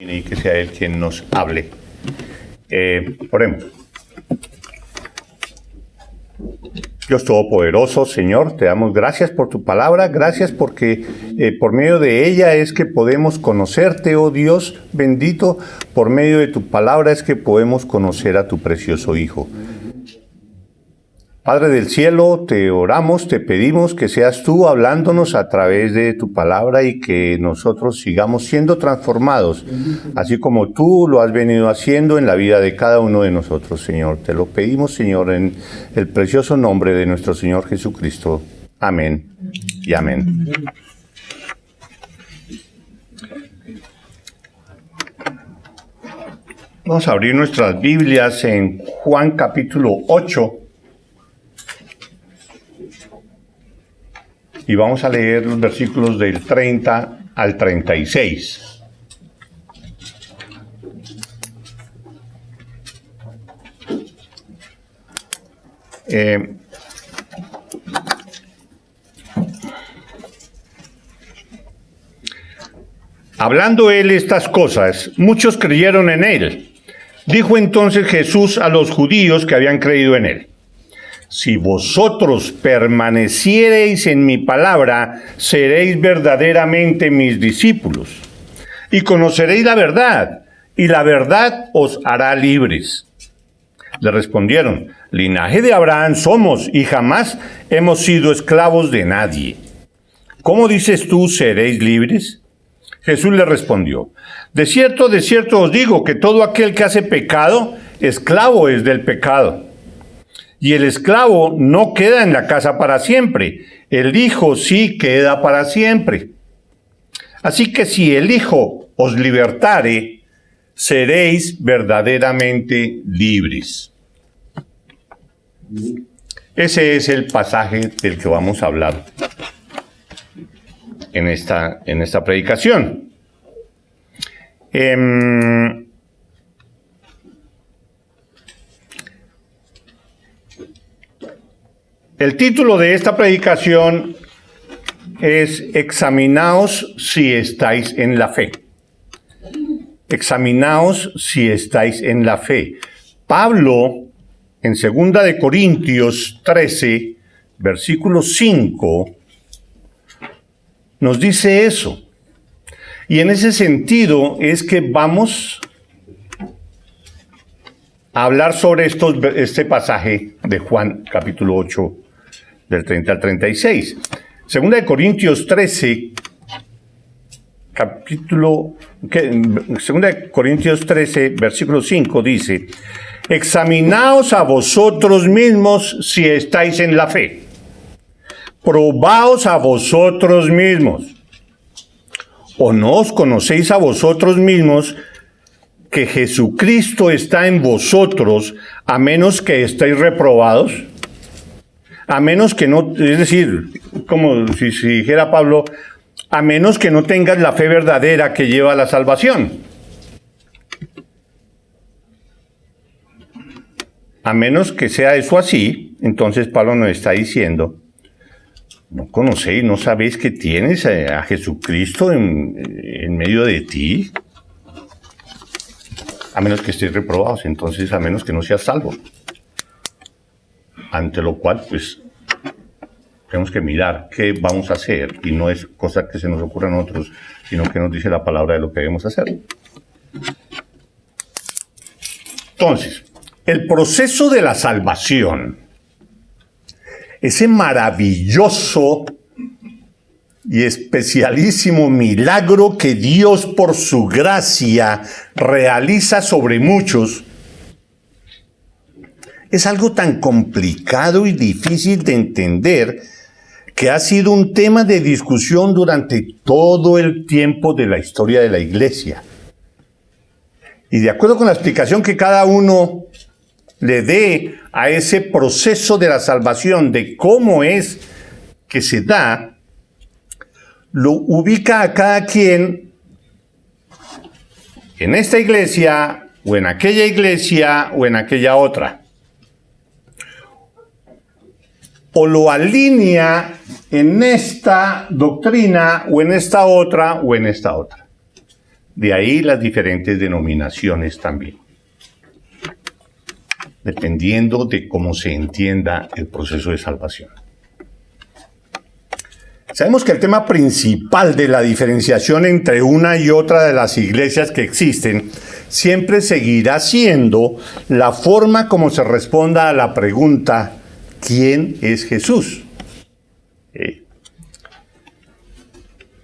Y que sea Él quien nos hable. Oremos. Dios Todopoderoso, Señor, te damos gracias por tu palabra, gracias porque por medio de ella es que podemos conocerte, oh Dios bendito, por medio de tu palabra es que podemos conocer a tu precioso Hijo. Padre del cielo, te oramos, te pedimos que seas tú hablándonos a través de tu palabra y que nosotros sigamos siendo transformados, así como tú lo has venido haciendo en la vida de cada uno de nosotros, Señor. Te lo pedimos, Señor, en el precioso nombre de nuestro Señor Jesucristo. Amén y amén. Vamos a abrir nuestras Biblias en Juan capítulo 8. Y vamos a leer los versículos del 30 al 36. Hablando él estas cosas, muchos creyeron en él. Dijo entonces Jesús a los judíos que habían creído en él: si vosotros permaneciereis en mi palabra, seréis verdaderamente mis discípulos, y conoceréis la verdad, y la verdad os hará libres. Le respondieron: linaje de Abraham somos, y jamás hemos sido esclavos de nadie. ¿Cómo dices tú, seréis libres? Jesús le respondió: de cierto os digo que todo aquel que hace pecado, esclavo es del pecado. Y el esclavo no queda en la casa para siempre, el Hijo sí queda para siempre. Así que si el Hijo os libertare, seréis verdaderamente libres. Ese es el pasaje del que vamos a hablar en esta predicación. El título de esta predicación es Examinaos si estáis en la fe. Examinaos si estáis en la fe. Pablo, en 2 de Corintios 13, versículo 5, nos dice eso. Y en ese sentido es que vamos a hablar sobre este pasaje de Juan capítulo 8, del 30 al 36. 2 de Corintios 13, 2 de Corintios 13, versículo 5 dice: examinaos a vosotros mismos si estáis en la fe. Probaos a vosotros mismos. ¿O no os conocéis a vosotros mismos que Jesucristo está en vosotros, a menos que estéis reprobados? A menos que no, es decir, como si dijera Pablo, a menos que no tengas la fe verdadera que lleva a la salvación. A menos que sea eso así, entonces Pablo nos está diciendo: no conocéis, no sabéis que tienes a Jesucristo en medio de ti. A menos que estéis reprobados, entonces a menos que no seas salvo. Ante lo cual, pues, tenemos que mirar qué vamos a hacer, y no es cosa que se nos ocurra a nosotros, sino que nos dice la palabra de lo que debemos hacer. Entonces, el proceso de la salvación, ese maravilloso y especialísimo milagro que Dios por su gracia realiza sobre muchos, es algo tan complicado y difícil de entender que ha sido un tema de discusión durante todo el tiempo de la historia de la Iglesia. Y de acuerdo con la explicación que cada uno le dé a ese proceso de la salvación, de cómo es que se da, lo ubica a cada quien en esta iglesia, o en aquella iglesia, o en aquella otra. O lo alinea en esta doctrina, o en esta otra, o en esta otra. De ahí las diferentes denominaciones también, dependiendo de cómo se entienda el proceso de salvación. Sabemos que el tema principal de la diferenciación entre una y otra de las iglesias que existen siempre seguirá siendo la forma como se responda a la pregunta ¿quién es Jesús?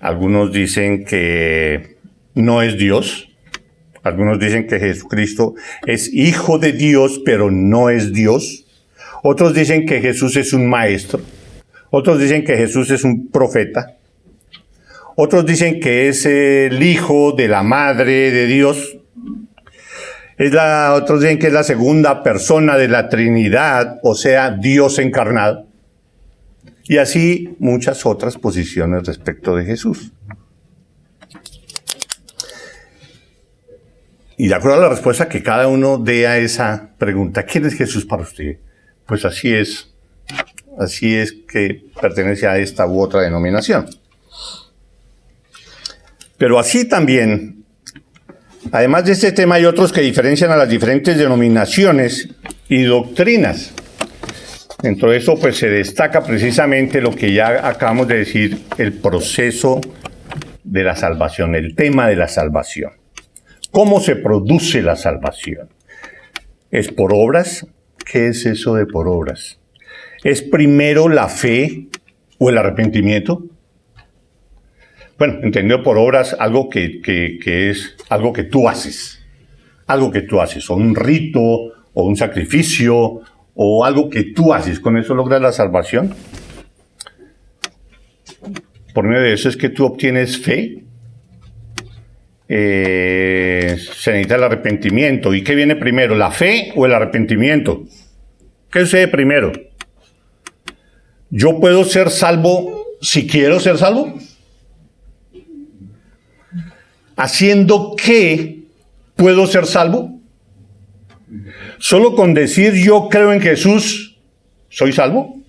Algunos dicen que no es Dios. Algunos dicen que Jesucristo es hijo de Dios, pero no es Dios. Otros dicen que Jesús es un maestro. Otros dicen que Jesús es un profeta. Otros dicen que es el hijo de la madre de Dios. Otros dicen que es la segunda persona de la Trinidad, o sea, Dios encarnado. Y así muchas otras posiciones respecto de Jesús. Y de acuerdo a la respuesta que cada uno dé a esa pregunta, ¿quién es Jesús para usted? Pues así es que pertenece a esta u otra denominación. Pero así también, además de este tema, hay otros que diferencian a las diferentes denominaciones y doctrinas. Dentro de eso, pues se destaca precisamente lo que ya acabamos de decir, el proceso de la salvación, el tema de la salvación. ¿Cómo se produce la salvación? ¿Es por obras? ¿Qué es eso de por obras? ¿Es primero la fe o el arrepentimiento? Bueno, entendido por obras, algo que es algo que tú haces. Algo que tú haces, o un rito, o un sacrificio, o algo que tú haces. ¿Con eso logras la salvación? Por medio de eso es que tú obtienes fe. Se necesita el arrepentimiento. ¿Y qué viene primero, la fe o el arrepentimiento? ¿Qué sucede primero? ¿Yo puedo ser salvo si quiero ser salvo? ¿Haciendo qué puedo ser salvo? ¿Solo con decir yo creo en Jesús soy salvo?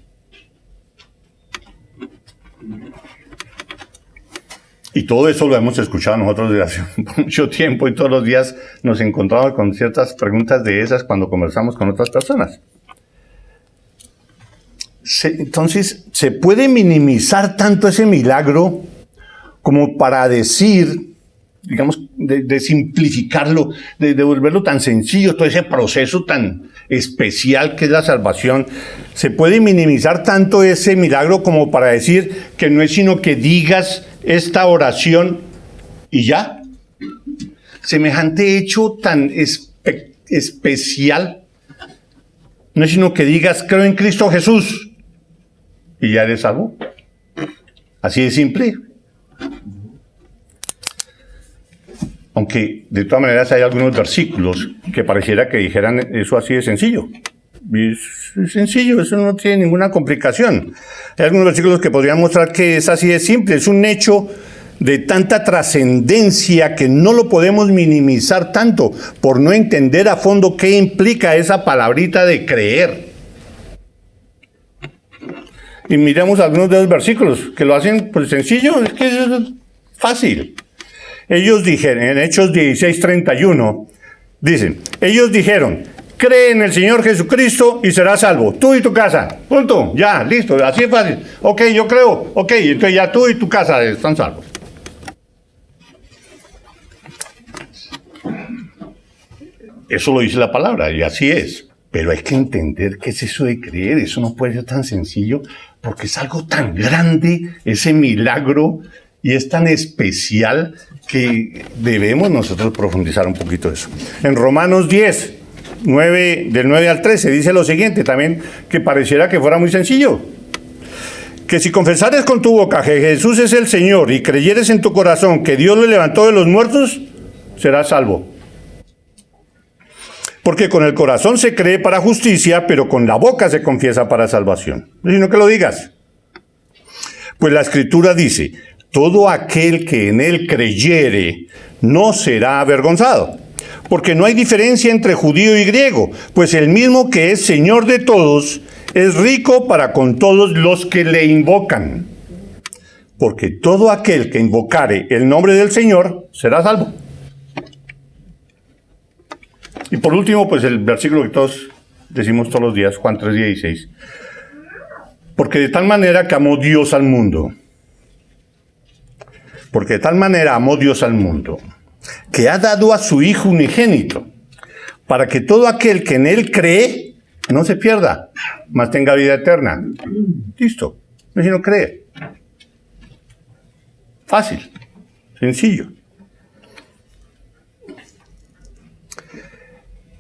Y todo eso lo hemos escuchado nosotros desde hace mucho tiempo y todos los días nos encontramos con ciertas preguntas de esas cuando conversamos con otras personas. Entonces, ¿se puede minimizar tanto ese milagro como para decir, digamos, de simplificarlo, de volverlo tan sencillo, todo ese proceso tan especial que es la salvación? ¿Se puede minimizar tanto ese milagro como para decir que no es sino que digas esta oración y ya? Semejante hecho tan especial, no es sino que digas creo en Cristo Jesús y ya eres salvo. Así de simple. Aunque de todas maneras hay algunos versículos que pareciera que dijeran eso así de sencillo. Es sencillo, eso no tiene ninguna complicación. Hay algunos versículos que podrían mostrar que es así de simple. Es un hecho de tanta trascendencia que no lo podemos minimizar tanto por no entender a fondo qué implica esa palabrita de creer. Y miremos algunos de los versículos que lo hacen pues sencillo, es que es fácil. Ellos dijeron, en Hechos 16:31, dicen, ellos dijeron, cree en el Señor Jesucristo y serás salvo, tú y tu casa, punto, ya, listo, así es fácil. Ok, yo creo, ok, entonces ya tú y tu casa están salvos. Eso lo dice la palabra y así es, pero hay que entender qué es eso de creer. Eso no puede ser tan sencillo porque es algo tan grande, ese milagro, y es tan especial que debemos nosotros profundizar un poquito eso. En Romanos 10, del 9 al 13, dice lo siguiente, también que pareciera que fuera muy sencillo. Que si confesares con tu boca que Jesús es el Señor y creyeres en tu corazón que Dios le levantó de los muertos, serás salvo. Porque con el corazón se cree para justicia, pero con la boca se confiesa para salvación. Sino que lo digas. Pues la Escritura dice, todo aquel que en él creyere no será avergonzado. Porque no hay diferencia entre judío y griego, pues el mismo que es Señor de todos, es rico para con todos los que le invocan. Porque todo aquel que invocare el nombre del Señor será salvo. Y por último, pues el versículo que todos decimos todos los días, Juan 3:16. Porque de tal manera que amó Dios al mundo. Porque de tal manera amó Dios al mundo, que ha dado a su Hijo unigénito, para que todo aquel que en Él cree, no se pierda, mas tenga vida eterna. Listo. No es sino creer. Fácil. Sencillo.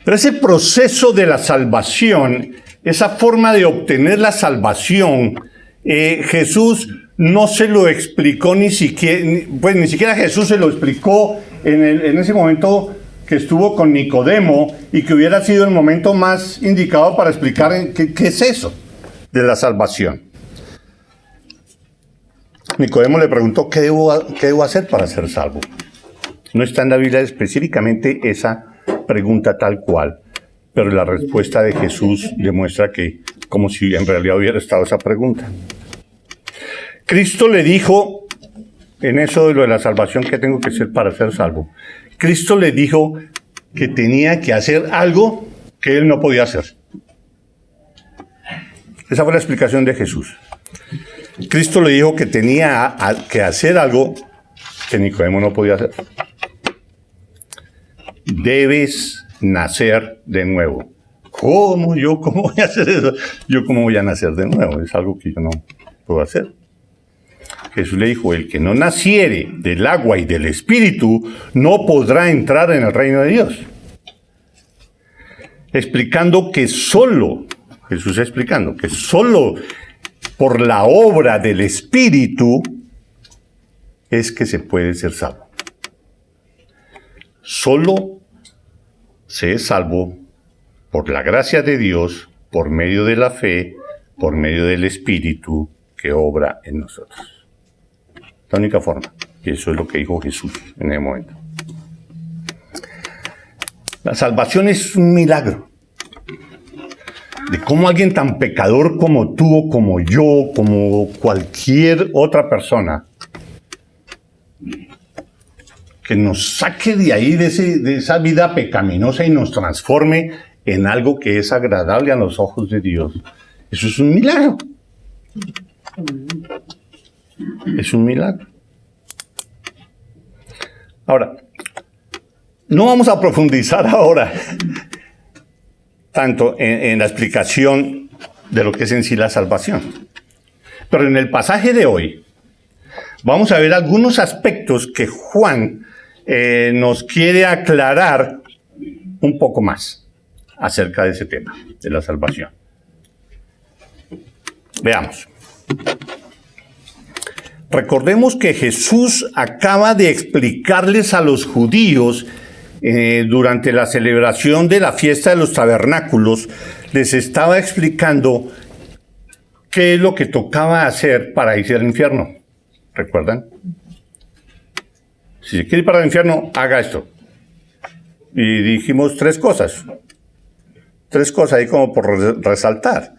Pero ese proceso de la salvación, esa forma de obtener la salvación, Jesús no se lo explicó ni siquiera Jesús se lo explicó en ese momento que estuvo con Nicodemo y que hubiera sido el momento más indicado para explicar qué es eso de la salvación. Nicodemo le preguntó, ¿qué debo hacer para ser salvo? No está en la Biblia específicamente esa pregunta tal cual, pero la respuesta de Jesús demuestra que como si en realidad hubiera estado esa pregunta. Cristo le dijo, en eso de lo de la salvación, ¿qué tengo que hacer para ser salvo? Cristo le dijo que tenía que hacer algo que él no podía hacer. Esa fue la explicación de Jesús. Cristo le dijo que tenía que hacer algo que Nicodemo no podía hacer. Debes nacer de nuevo. ¿Cómo voy a hacer eso? ¿Cómo voy a nacer de nuevo? Es algo que yo no puedo hacer. Jesús le dijo, el que no naciere del agua y del Espíritu no podrá entrar en el reino de Dios. Jesús explicando que solo por la obra del Espíritu es que se puede ser salvo. Solo se es salvo por la gracia de Dios, por medio de la fe, por medio del Espíritu que obra en nosotros. La única forma. Y eso es lo que dijo Jesús en ese momento. La salvación es un milagro. De cómo alguien tan pecador como tú, o como yo, como cualquier otra persona, que nos saque de ahí, de esa vida pecaminosa y nos transforme en algo que es agradable a los ojos de Dios. Eso es un milagro. Es un milagro. Ahora, no vamos a profundizar ahora tanto en la explicación de lo que es en sí la salvación. Pero en el pasaje de hoy vamos a ver algunos aspectos que Juan nos quiere aclarar un poco más acerca de ese tema, de la salvación. Veamos. Recordemos que Jesús acaba de explicarles a los judíos durante la celebración de la fiesta de los tabernáculos, les estaba explicando qué es lo que tocaba hacer para irse al infierno. ¿Recuerdan? Si se quiere ir para el infierno, haga esto. Y dijimos tres cosas ahí como por resaltar.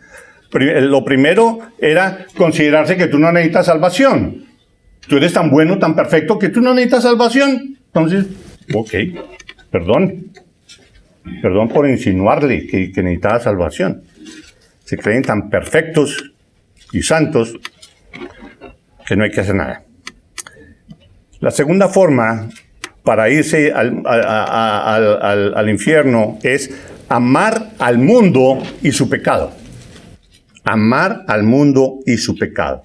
Lo primero era considerarse que tú no necesitas salvación. Tú eres tan bueno, tan perfecto, que tú no necesitas salvación. Entonces, ok, perdón por insinuarle que necesitaba salvación. Se creen tan perfectos y santos que no hay que hacer nada. La segunda forma para irse al infierno es amar al mundo y su pecado. Amar al mundo y su pecado.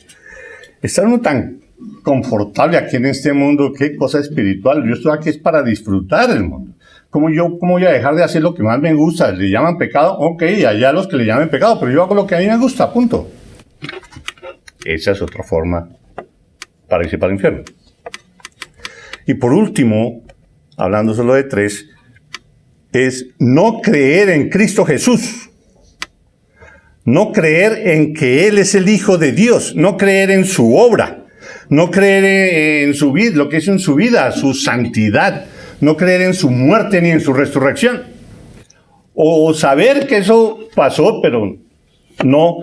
Está uno tan confortable aquí en este mundo, qué cosa espiritual. Yo estoy aquí es para disfrutar del mundo. ¿Cómo voy a dejar de hacer lo que más me gusta? ¿Le llaman pecado? Ok, allá los que le llamen pecado, pero yo hago lo que a mí me gusta, punto. Esa es otra forma para irse para el infierno. Y por último, hablando solo de tres, es no creer en Cristo Jesús. No creer en que Él es el Hijo de Dios. No creer en su obra. No creer en su vida, lo que es en su vida, su santidad. No creer en su muerte ni en su resurrección. O saber que eso pasó, pero no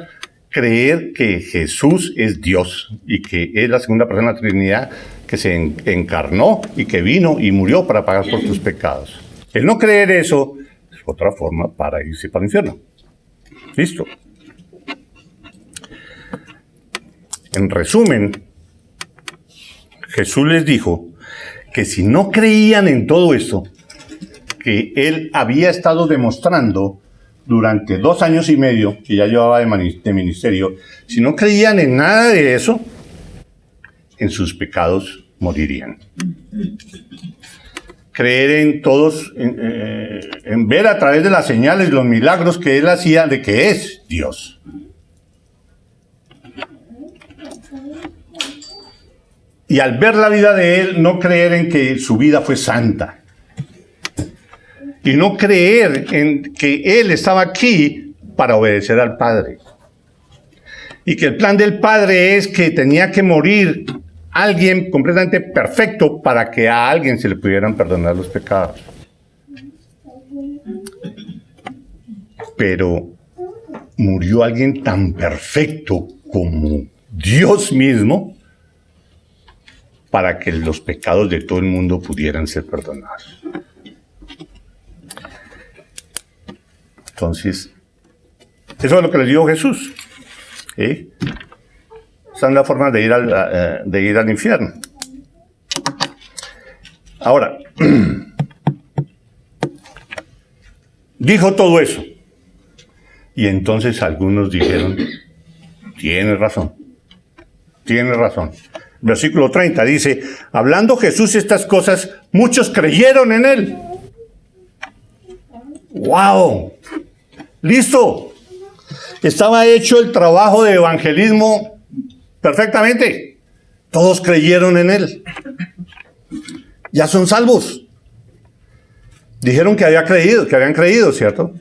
creer que Jesús es Dios y que es la segunda persona de la Trinidad que se encarnó y que vino y murió para pagar por tus pecados. El no creer eso, otra forma para irse para el infierno. Listo. En resumen, Jesús les dijo que si no creían en todo esto, que él había estado demostrando durante 2 años y medio, que ya llevaba de ministerio, si no creían en nada de eso, en sus pecados morirían. Creer en todos, en ver a través de las señales, los milagros que él hacía de que es Dios. Y al ver la vida de él, no creer en que su vida fue santa. Y no creer en que él estaba aquí para obedecer al Padre. Y que el plan del Padre es que tenía que morir alguien completamente perfecto para que a alguien se le pudieran perdonar los pecados. Pero murió alguien tan perfecto como Dios mismo para que los pecados de todo el mundo pudieran ser perdonados. Entonces, eso es lo que le dijo Jesús. ¿Sí? Esa es la forma de ir al infierno. Ahora, dijo todo eso. Y entonces algunos dijeron, tiene razón. Versículo 30 dice, hablando Jesús estas cosas, muchos creyeron en él. ¡Wow! ¡Listo! Estaba hecho el trabajo de evangelismo perfectamente. Todos creyeron en él. Ya son salvos. Dijeron que habían creído, ¿cierto?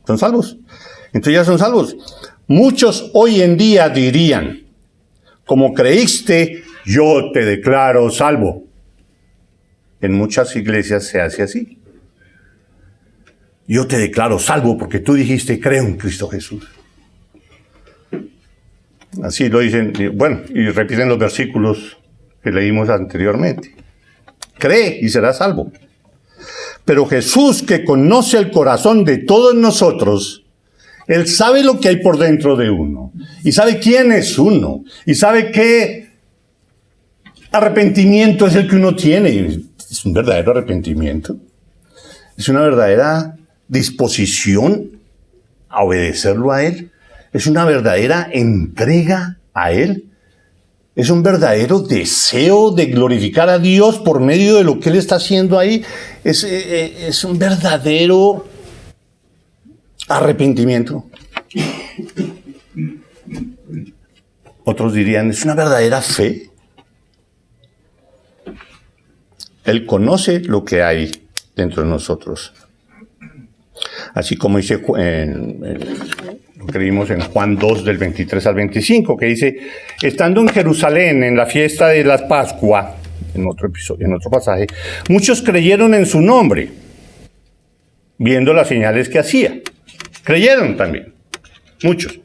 Son salvos. Entonces ya son salvos. Muchos hoy en día dirían, como creíste, yo te declaro salvo. En muchas iglesias se hace así. Yo te declaro salvo porque tú dijiste, creo en Cristo Jesús. Así lo dicen, bueno, y repiten los versículos que leímos anteriormente. Cree y serás salvo. Pero Jesús, que conoce el corazón de todos nosotros, Él sabe lo que hay por dentro de uno. Y sabe quién es uno. Y sabe qué arrepentimiento es el que uno tiene. Es un verdadero arrepentimiento. Es una verdadera disposición a obedecerlo a Él. Es una verdadera entrega a Él. Es un verdadero deseo de glorificar a Dios por medio de lo que Él está haciendo ahí. Es un verdadero arrepentimiento. Otros dirían, es una verdadera fe. Él conoce lo que hay dentro de nosotros. Así como dice lo que vimos en Juan 2, del 23 al 25, que dice, estando en Jerusalén en la fiesta de la Pascua, en otro pasaje, muchos creyeron en su nombre, viendo las señales que hacía. Creyeron también, muchos.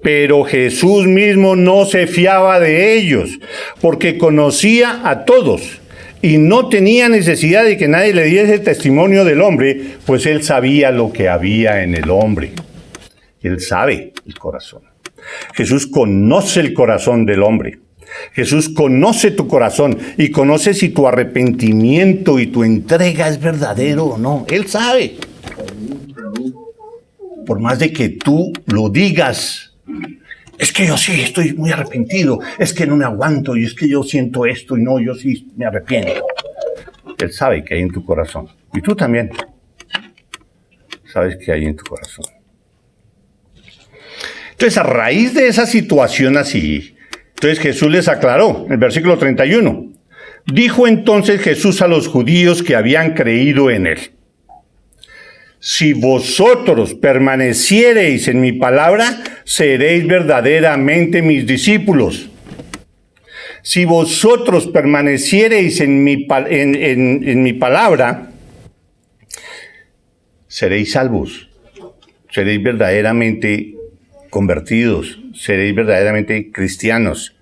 Pero Jesús mismo no se fiaba de ellos, porque conocía a todos. Y no tenía necesidad de que nadie le diese testimonio del hombre, pues él sabía lo que había en el hombre. Él sabe el corazón. Jesús conoce el corazón del hombre. Jesús conoce tu corazón y conoce si tu arrepentimiento y tu entrega es verdadero o no. Él sabe. Por más de que tú lo digas, es que yo sí estoy muy arrepentido, es que no me aguanto y es que yo siento esto y no, yo sí me arrepiento. Él sabe que hay en tu corazón. Y tú también sabes que hay en tu corazón. Entonces, a raíz de esa situación así, entonces Jesús les aclaró, en el versículo 31. Dijo entonces Jesús a los judíos que habían creído en él: si vosotros permaneciereis en mi palabra, seréis verdaderamente mis discípulos. Si vosotros permaneciereis en mi palabra, seréis salvos. Seréis verdaderamente convertidos. Seréis verdaderamente cristianos.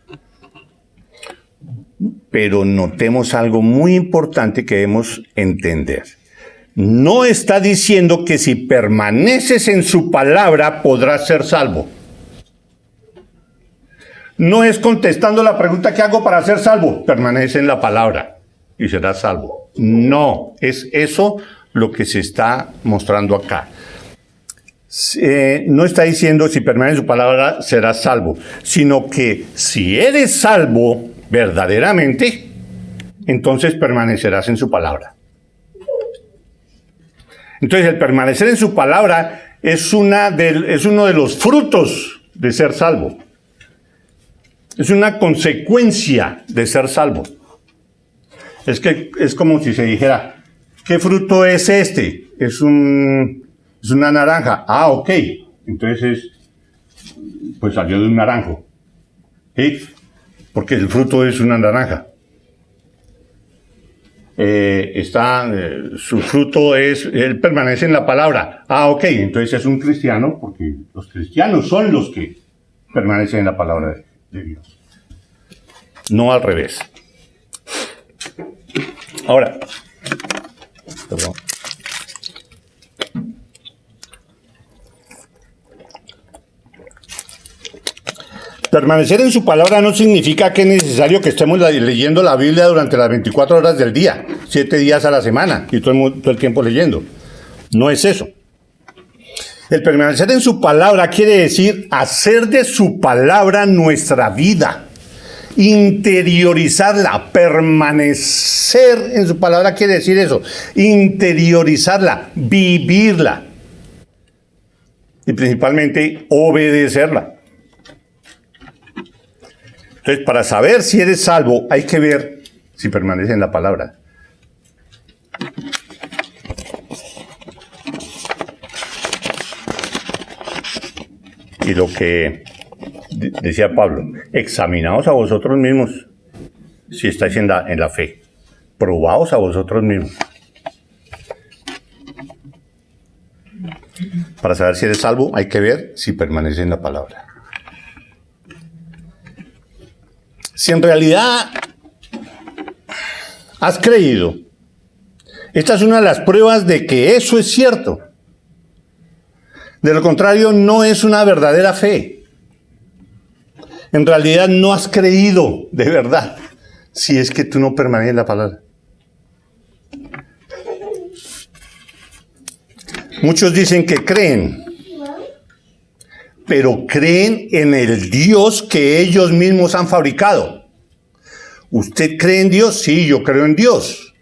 Pero notemos algo muy importante que debemos entender. no está diciendo que si permaneces en su palabra podrás ser salvo. No es contestando la pregunta que hago para ser salvo. Permanece en la palabra y serás salvo. No, es eso lo que se está mostrando acá. No está diciendo si permaneces en su palabra serás salvo, sino que si eres salvo verdaderamente, entonces permanecerás en su palabra. Entonces el permanecer en su palabra es uno de los frutos de ser salvo. Es una consecuencia de ser salvo. Es como si se dijera, ¿qué fruto es este? Es una naranja. Ah, ok. Entonces, pues salió de un naranjo. ¿Sí? Porque el fruto es una naranja. Su fruto él permanece en la palabra. Ah, ok. Entonces es un cristiano, porque los cristianos son los que permanecen en la palabra de Dios. No al revés. Ahora, perdón. Permanecer en su palabra no significa que es necesario que estemos leyendo la Biblia durante las 24 horas del día, 7 días a la semana, y todo el tiempo leyendo. No es eso. El permanecer en su palabra quiere decir hacer de su palabra nuestra vida, interiorizarla. Permanecer en su palabra quiere decir eso, interiorizarla, vivirla y principalmente obedecerla. Entonces, para saber si eres salvo, hay que ver si permanece en la palabra. Y lo que decía Pablo, examinaos a vosotros mismos si estáis en la fe. Probaos a vosotros mismos. Para saber si eres salvo, hay que ver si permanece en la palabra. Si en realidad has creído, esta es una de las pruebas de que eso es cierto. De lo contrario, no es una verdadera fe. En realidad no has creído de verdad, si es que tú no permaneces en la palabra. Muchos dicen que creen, pero creen en el Dios que ellos mismos han fabricado. ¿Usted cree en Dios? Sí, yo creo en Dios.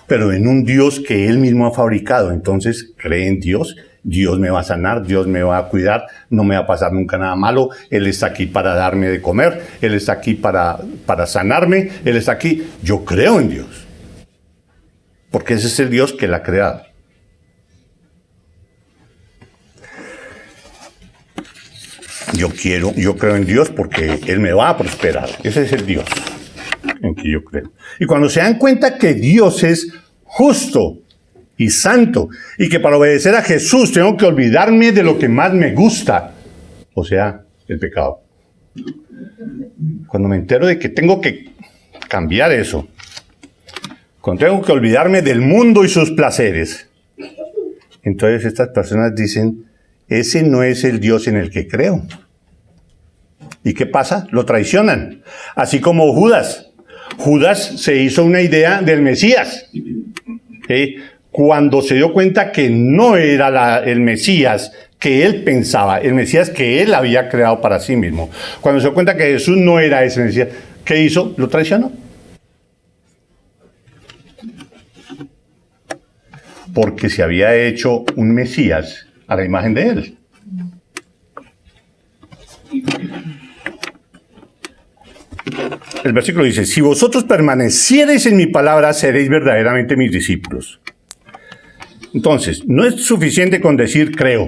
Pero en un Dios que Él mismo ha fabricado. Entonces, cree en Dios. Dios me va a sanar, Dios me va a cuidar, no me va a pasar nunca nada malo. Él está aquí para darme de comer, Él está aquí para sanarme, Él está aquí. Yo creo en Dios. Porque ese es el Dios que Él ha creado. Yo creo en Dios porque Él me va a prosperar. Ese es el Dios en que yo creo. Y cuando se dan cuenta que Dios es justo y santo, y que para obedecer a Jesús tengo que olvidarme de lo que más me gusta, o sea, el pecado. Cuando me entero de que tengo que cambiar eso, cuando tengo que olvidarme del mundo y sus placeres, entonces estas personas dicen, ese no es el Dios en el que creo. ¿Y qué pasa? Lo traicionan. Así como Judas. Judas se hizo una idea del Mesías. ¿Sí? Cuando se dio cuenta que no era el Mesías que él pensaba, el Mesías que él había creado para sí mismo. Cuando se dio cuenta que Jesús no era ese Mesías, ¿qué hizo? Lo traicionó. Porque se había hecho un Mesías a la imagen de él. El versículo dice, si vosotros permaneciereis en mi palabra, seréis verdaderamente mis discípulos. Entonces, no es suficiente con decir creo.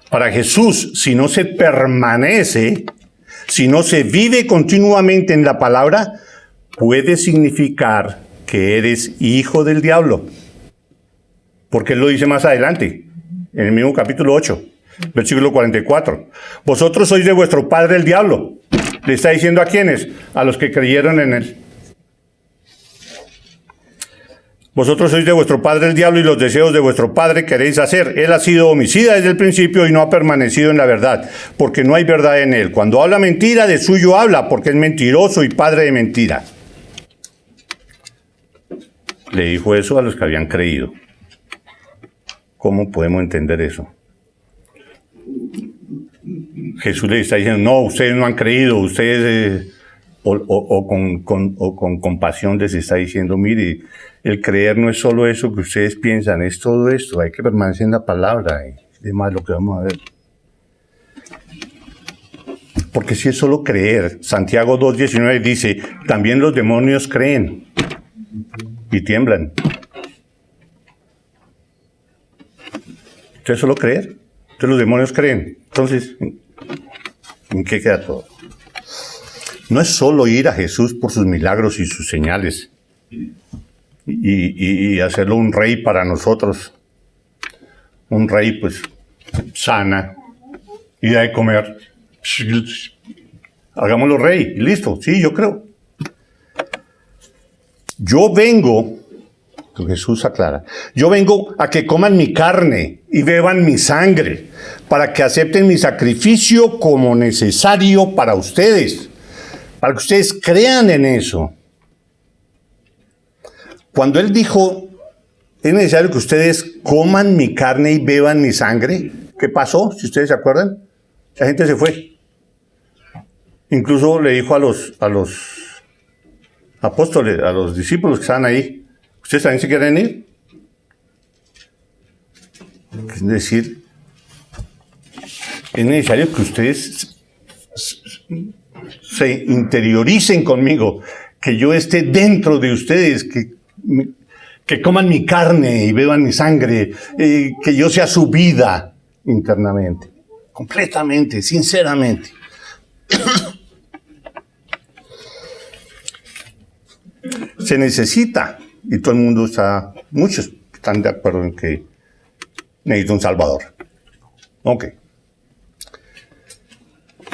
Para Jesús, si no se permanece, si no se vive continuamente en la palabra, puede significar que eres hijo del diablo. Porque él lo dice más adelante, en el mismo capítulo 8, versículo 44. Vosotros sois de vuestro padre el diablo. ¿Le está diciendo a quiénes? A los que creyeron en él. Vosotros sois de vuestro padre el diablo y los deseos de vuestro padre queréis hacer. Él ha sido homicida desde el principio y no ha permanecido en la verdad, porque no hay verdad en él. Cuando habla mentira, de suyo habla, porque es mentiroso y padre de mentira. Le dijo eso a los que habían creído. ¿Cómo podemos entender eso? Jesús les está diciendo, no, ustedes no han creído, ustedes... con compasión les está diciendo, mire, el creer no es solo eso que ustedes piensan, es todo esto, hay que permanecer en la palabra y demás lo que vamos a ver. Porque si es solo creer, Santiago 2:19 dice, también los demonios creen y tiemblan. Entonces solo creer, entonces los demonios creen. Entonces, ¿en qué queda todo? No es solo ir a Jesús por sus milagros y sus señales y hacerlo un rey para nosotros. Un rey, pues, sana y da de comer. Hagámoslo rey y listo. Sí, yo creo. Yo vengo, Jesús aclara, yo vengo a que coman mi carne y beban mi sangre, para que acepten mi sacrificio como necesario para ustedes. Para que ustedes crean en eso. Cuando él dijo, es necesario que ustedes coman mi carne y beban mi sangre, ¿qué pasó? Si ustedes se acuerdan, la gente se fue. Incluso le dijo a los apóstoles, a los discípulos que estaban ahí, ¿ustedes también se quieren ir? Es decir, es necesario que ustedes se interioricen conmigo, que yo esté dentro de ustedes, que coman mi carne y beban mi sangre, que yo sea su vida internamente, completamente, sinceramente. Se necesita, y todo el mundo muchos están de acuerdo en que necesita un Salvador. Ok.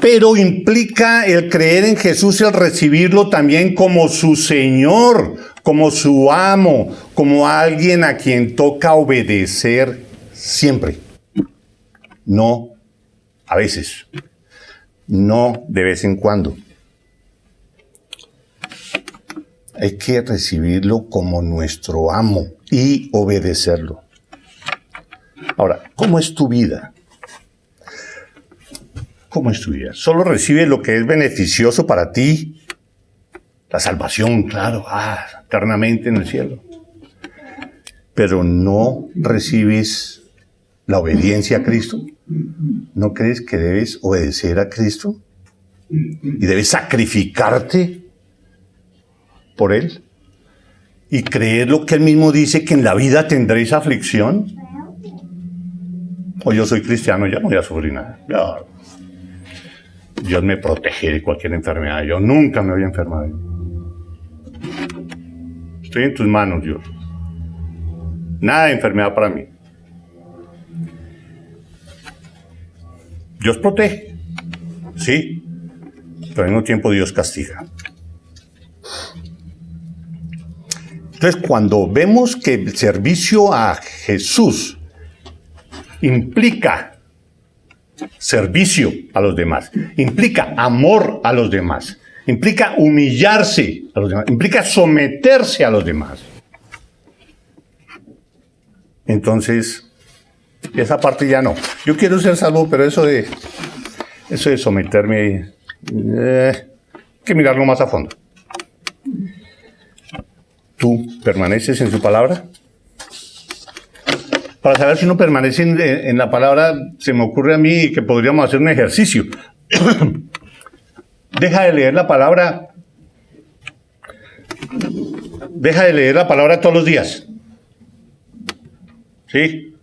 Pero implica el creer en Jesús, el recibirlo también como su Señor, como su amo, como alguien a quien toca obedecer siempre. No a veces, no de vez en cuando. Hay que recibirlo como nuestro amo y obedecerlo. Ahora, ¿cómo es tu vida? ¿Cómo es tu vida? ¿Solo recibes lo que es beneficioso para ti? La salvación, claro, eternamente en el cielo. Pero no recibes la obediencia a Cristo. ¿No crees que debes obedecer a Cristo? ¿Y debes sacrificarte por Él? ¿Y creer lo que Él mismo dice, que en la vida tendréis aflicción? O yo soy cristiano, ya no voy a sufrir nada. Ya, Dios me protege de cualquier enfermedad. Yo nunca me voy a enfermar. Estoy en tus manos, Dios. Nada de enfermedad para mí. Dios protege, sí, pero al mismo tiempo Dios castiga. Entonces, cuando vemos que el servicio a Jesús implica servicio a los demás, implica amor a los demás, implica humillarse a los demás, implica someterse a los demás. Entonces, esa parte ya no. Yo quiero ser salvo, pero eso de someterme, hay que mirarlo más a fondo. ¿Tú permaneces en su palabra? Para saber si uno permanece en la palabra, se me ocurre a mí que podríamos hacer un ejercicio. Deja de leer la palabra todos los días. ¿Sí?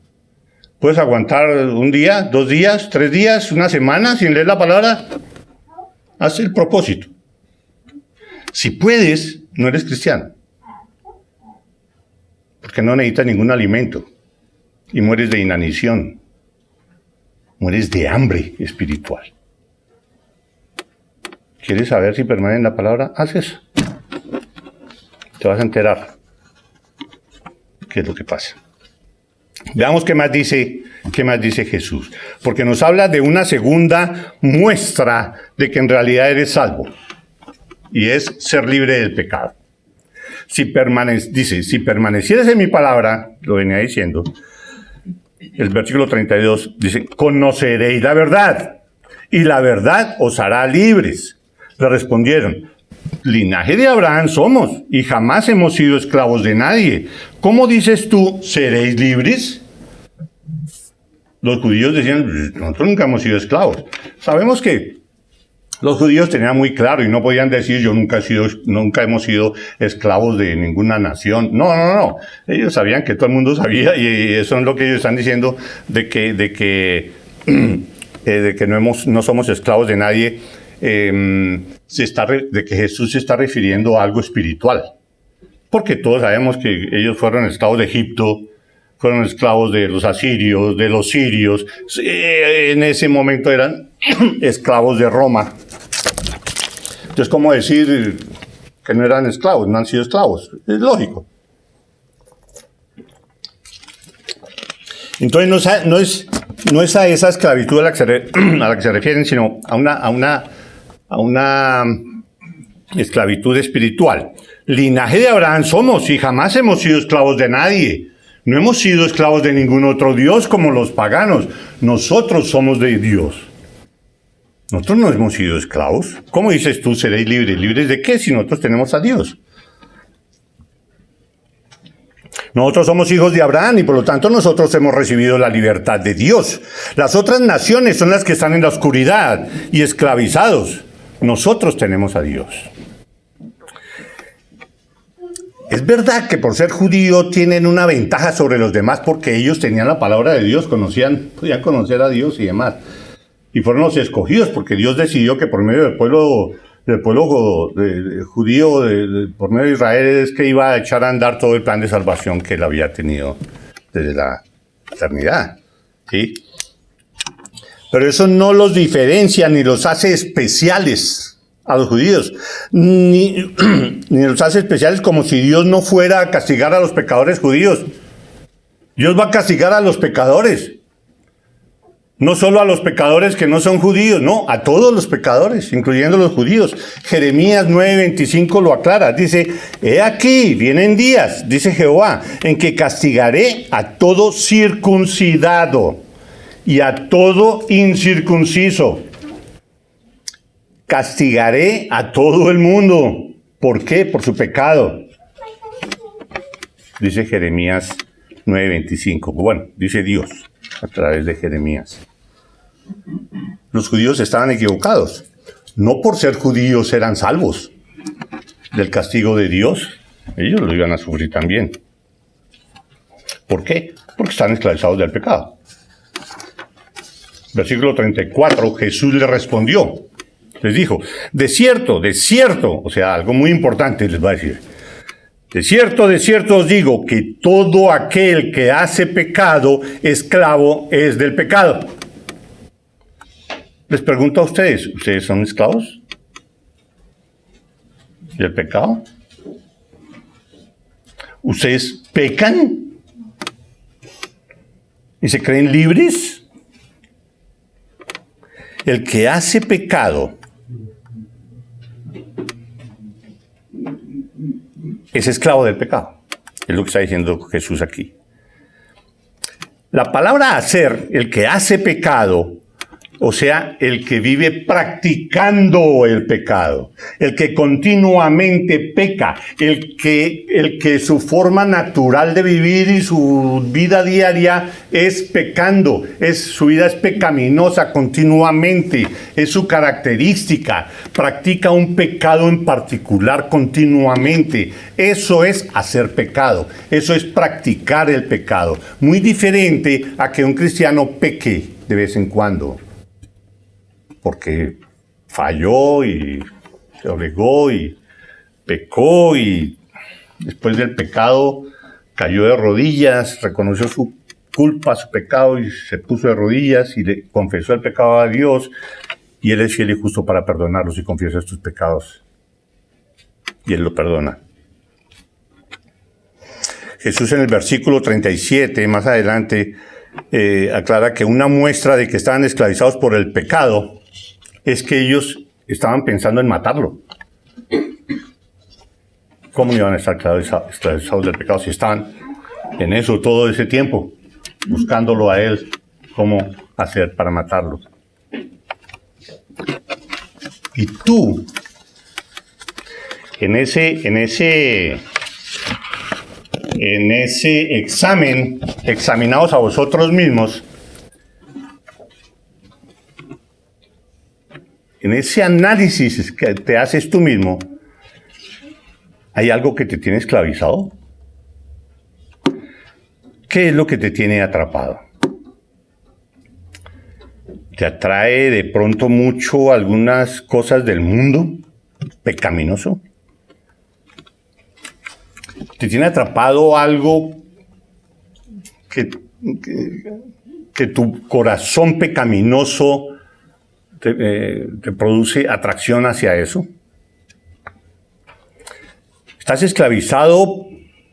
¿Puedes aguantar un día, 2 días, 3 días, una semana sin leer la palabra? Haz el propósito. Si puedes, no eres cristiano. Porque no necesitas ningún alimento. Y mueres de inanición. Mueres de hambre espiritual. ¿Quieres saber si permanece en la palabra? Haz eso. Te vas a enterar. qué es lo que pasa. Veamos qué más dice Jesús. Porque nos habla de una segunda muestra de que en realidad eres salvo. Y es ser libre del pecado. Dice, si permanecieres en mi palabra, lo venía diciendo, el versículo 32 dice, conoceréis la verdad, y la verdad os hará libres. Le respondieron, linaje de Abraham somos, y jamás hemos sido esclavos de nadie. ¿Cómo dices tú, seréis libres? Los judíos decían, nosotros nunca hemos sido esclavos. Sabemos que los judíos tenían muy claro y no podían decir, yo nunca hemos sido esclavos de ninguna nación. No. Ellos sabían que todo el mundo sabía y eso es lo que ellos están diciendo de que no somos esclavos de nadie. De que Jesús se está refiriendo a algo espiritual. Porque todos sabemos que ellos fueron esclavos de Egipto, fueron esclavos de los asirios, de los sirios. En ese momento eran esclavos de Roma. Entonces, ¿cómo decir que no eran esclavos? No han sido esclavos. Es lógico. Entonces, no es a esa esclavitud a la que se refieren, sino a una esclavitud espiritual. Linaje de Abraham somos y jamás hemos sido esclavos de nadie. No hemos sido esclavos de ningún otro Dios como los paganos. Nosotros somos de Dios. Nosotros no hemos sido esclavos. ¿Cómo dices tú, seréis libres? ¿Libres de qué si nosotros tenemos a Dios? Nosotros somos hijos de Abraham y por lo tanto nosotros hemos recibido la libertad de Dios. Las otras naciones son las que están en la oscuridad y esclavizados. Nosotros tenemos a Dios. Es verdad que por ser judío tienen una ventaja sobre los demás porque ellos tenían la palabra de Dios, podían conocer a Dios y demás. Y fueron los escogidos porque Dios decidió que por medio del pueblo judío, por medio de Israel, es que iba a echar a andar todo el plan de salvación que él había tenido desde la eternidad. ¿Sí? Pero eso no los diferencia ni los hace especiales a los judíos, ni los hace especiales como si Dios no fuera a castigar a los pecadores judíos. Dios va a castigar a los pecadores. No solo a los pecadores que no son judíos, no, a todos los pecadores, incluyendo los judíos. Jeremías 9:25 lo aclara, dice, he aquí, vienen días, dice Jehová, en que castigaré a todo circuncidado y a todo incircunciso. Castigaré a todo el mundo. ¿Por qué? Por su pecado. Dice Jeremías 9:25. Bueno, dice Dios a través de Jeremías. Los judíos estaban equivocados. No por ser judíos eran salvos del castigo de Dios. Ellos lo iban a sufrir también. ¿Por qué? Porque están esclavizados del pecado. Versículo 34, Jesús le respondió. Les dijo, de cierto, o sea, algo muy importante les va a decir. De cierto os digo que todo aquel que hace pecado, esclavo es del pecado. Les pregunto a ustedes, ¿ustedes son esclavos del pecado? ¿Ustedes pecan y se creen libres? El que hace pecado es esclavo del pecado. Es lo que está diciendo Jesús aquí. La palabra hacer, el que hace pecado, o sea, el que vive practicando el pecado, el que continuamente peca, el que su forma natural de vivir y su vida diaria es pecando, su vida es pecaminosa continuamente, es su característica, practica un pecado en particular continuamente. Eso es hacer pecado, eso es practicar el pecado. Muy diferente a que un cristiano peque de vez en cuando. Porque falló y se obligó y pecó y después del pecado cayó de rodillas, reconoció su culpa, su pecado y se puso de rodillas y le confesó el pecado a Dios y Él es fiel y justo para perdonarlos y confiesa tus pecados y Él lo perdona. Jesús en el versículo 37, más adelante, aclara que una muestra de que estaban esclavizados por el pecado es que ellos estaban pensando en matarlo. ¿Cómo iban a estar esclavizados del pecado si estaban en eso todo ese tiempo, buscándolo a él, cómo hacer para matarlo? Y tú, en ese examen, examinaos a vosotros mismos, en ese análisis que te haces tú mismo, ¿hay algo que te tiene esclavizado? ¿Qué es lo que te tiene atrapado? ¿Te atrae de pronto mucho algunas cosas del mundo pecaminoso? ¿Te tiene atrapado algo que tu corazón pecaminoso te produce atracción hacia eso? ¿Estás esclavizado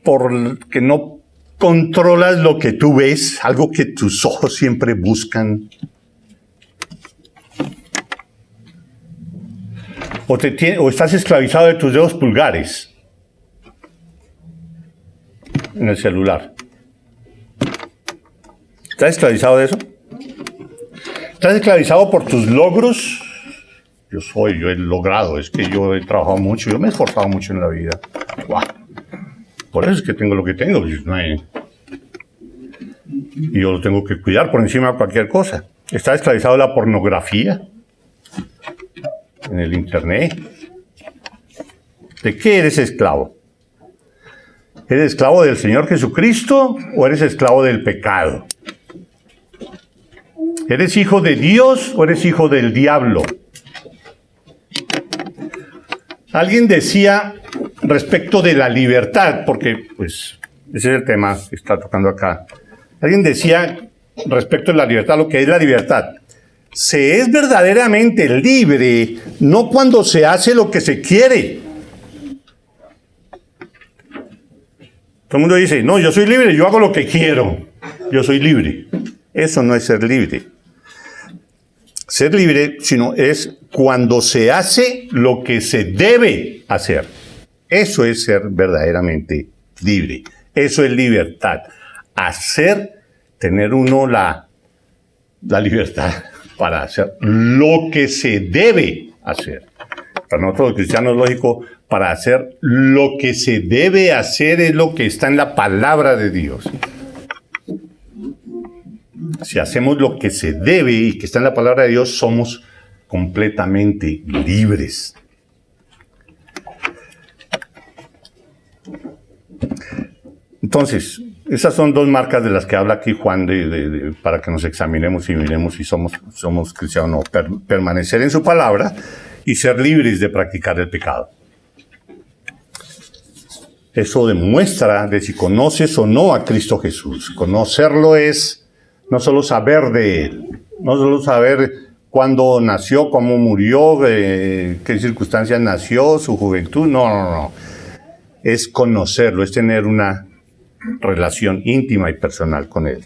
porque no controlas lo que tú ves, algo que tus ojos siempre buscan? ¿O estás esclavizado de tus dedos pulgares en el celular? ¿Estás esclavizado de eso? ¿Estás esclavizado por tus logros? Yo he logrado, es que yo he trabajado mucho, yo me he esforzado mucho en la vida. ¡Wow! Por eso es que tengo lo que tengo. Y yo lo tengo que cuidar por encima de cualquier cosa. ¿Estás esclavizado de la pornografía? ¿En el internet? ¿De qué eres esclavo? ¿Eres esclavo del Señor Jesucristo o eres esclavo del pecado? ¿Eres hijo de Dios o eres hijo del diablo? Alguien decía respecto de la libertad, porque pues ese es el tema que está tocando acá. Alguien decía respecto de la libertad, lo que es la libertad. Se es verdaderamente libre no cuando se hace lo que se quiere. Todo el mundo dice, no, yo soy libre, yo hago lo que quiero. Yo soy libre. Eso no es ser libre. Ser libre, sino es cuando se hace lo que se debe hacer. Eso es ser verdaderamente libre. Eso es libertad. Tener uno la libertad para hacer lo que se debe hacer. Para nosotros los cristianos, lógico, para hacer lo que se debe hacer es lo que está en la palabra de Dios. Si hacemos lo que se debe y que está en la palabra de Dios, somos completamente libres. Entonces, esas son dos marcas de las que habla aquí Juan para que nos examinemos y miremos si somos cristianos o no. Permanecer en su palabra y ser libres de practicar el pecado. Eso demuestra de si conoces o no a Cristo Jesús. Conocerlo es no solo saber de Él, no solo saber cuándo nació, cómo murió, qué circunstancias nació, su juventud. No. Es conocerlo, es tener una relación íntima y personal con Él.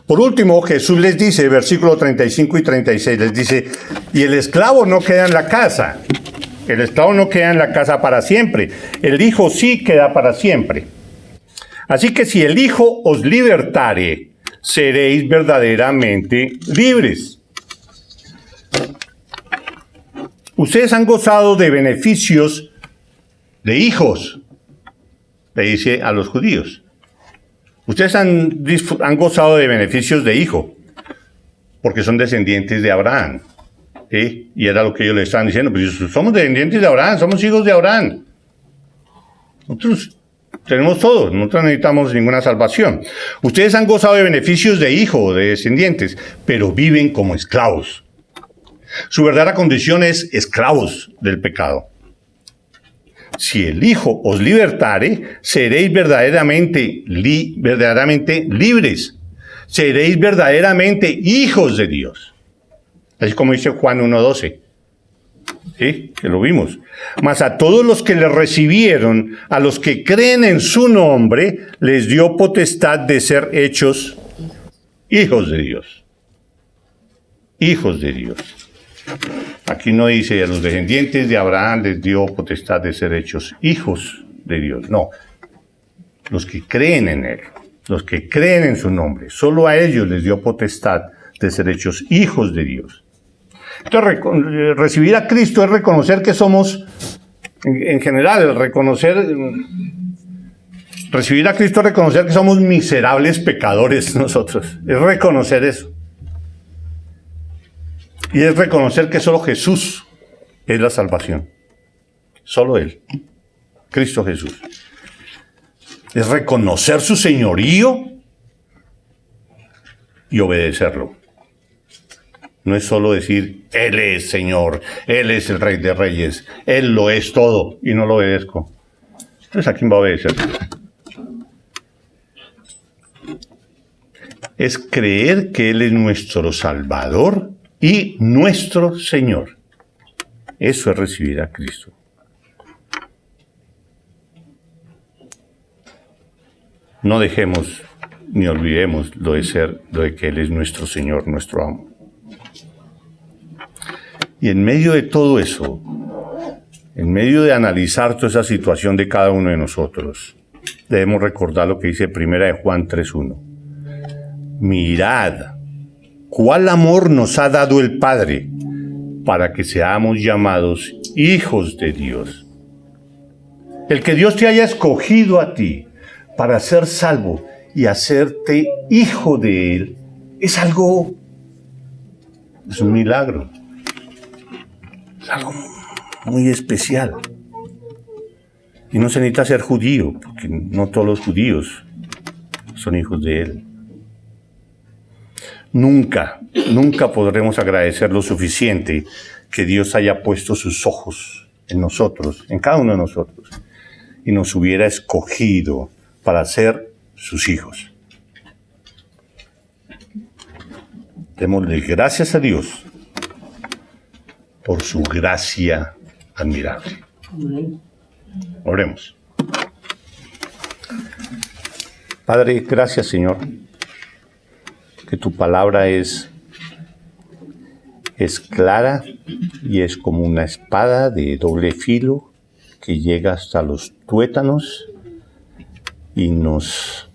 Por último, Jesús les dice, versículos 35 y 36, les dice, y el esclavo no queda en la casa. El esclavo no queda en la casa para siempre. El Hijo sí queda para siempre. Así que si el Hijo os libertare, seréis verdaderamente libres. Ustedes han gozado de beneficios de hijos, le dice a los judíos. Ustedes han gozado de beneficios de hijo, porque son descendientes de Abraham. ¿Sí? Y era lo que ellos le estaban diciendo, pues somos descendientes de Abraham, somos hijos de Abraham. Nosotros tenemos todo, no necesitamos ninguna salvación. Ustedes han gozado de beneficios de hijo, de descendientes, pero viven como esclavos. Su verdadera condición es esclavos del pecado. Si el Hijo os libertare, seréis verdaderamente libres. Seréis verdaderamente hijos de Dios. Así como dice Juan 1:12. ¿Sí? Que lo vimos. Mas a todos los que le recibieron, a los que creen en su nombre, les dio potestad de ser hechos hijos de Dios. Hijos de Dios. Aquí no dice a los descendientes de Abraham les dio potestad de ser hechos hijos de Dios. No. Los que creen en Él. Los que creen en su nombre. Solo a ellos les dio potestad de ser hechos hijos de Dios. Entonces, recibir a Cristo es reconocer que somos, en general, recibir a Cristo es reconocer que somos miserables pecadores nosotros. Es reconocer eso. Y es reconocer que solo Jesús es la salvación. Solo Él. Cristo Jesús. Es reconocer su señorío y obedecerlo. No es solo decir, Él es Señor, Él es el Rey de Reyes, Él lo es todo y no lo obedezco. Entonces, ¿a quién va a obedecer? Es creer que Él es nuestro Salvador y nuestro Señor. Eso es recibir a Cristo. No dejemos ni olvidemos lo de que Él es nuestro Señor, nuestro amo. Y en medio de todo eso, en medio de analizar toda esa situación de cada uno de nosotros, debemos recordar lo que dice 1 Juan 3:1. Mirad, cuál amor nos ha dado el Padre para que seamos llamados hijos de Dios. El que Dios te haya escogido a ti para ser salvo y hacerte hijo de Él es un milagro. Es algo muy especial. Y no se necesita ser judío, porque no todos los judíos son hijos de Él. Nunca podremos agradecer lo suficiente que Dios haya puesto sus ojos en nosotros, en cada uno de nosotros, y nos hubiera escogido para ser sus hijos. Démosle gracias a Dios por su gracia admirable. Oremos. Padre, gracias, Señor, que tu palabra es clara y es como una espada de doble filo que llega hasta los tuétanos y nos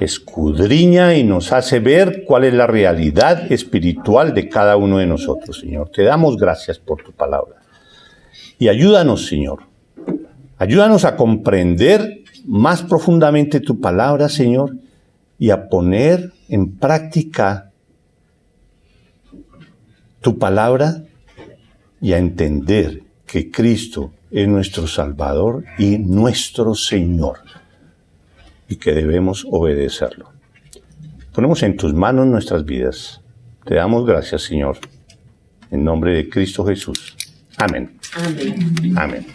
escudriña y nos hace ver cuál es la realidad espiritual de cada uno de nosotros, Señor. Te damos gracias por tu palabra. Y ayúdanos, Señor. Ayúdanos a comprender más profundamente tu palabra, Señor, y a poner en práctica tu palabra y a entender que Cristo es nuestro Salvador y nuestro Señor, y que debemos obedecerlo. Ponemos en tus manos nuestras vidas. Te damos gracias, Señor, en nombre de Cristo Jesús. Amén. Amén. Amén.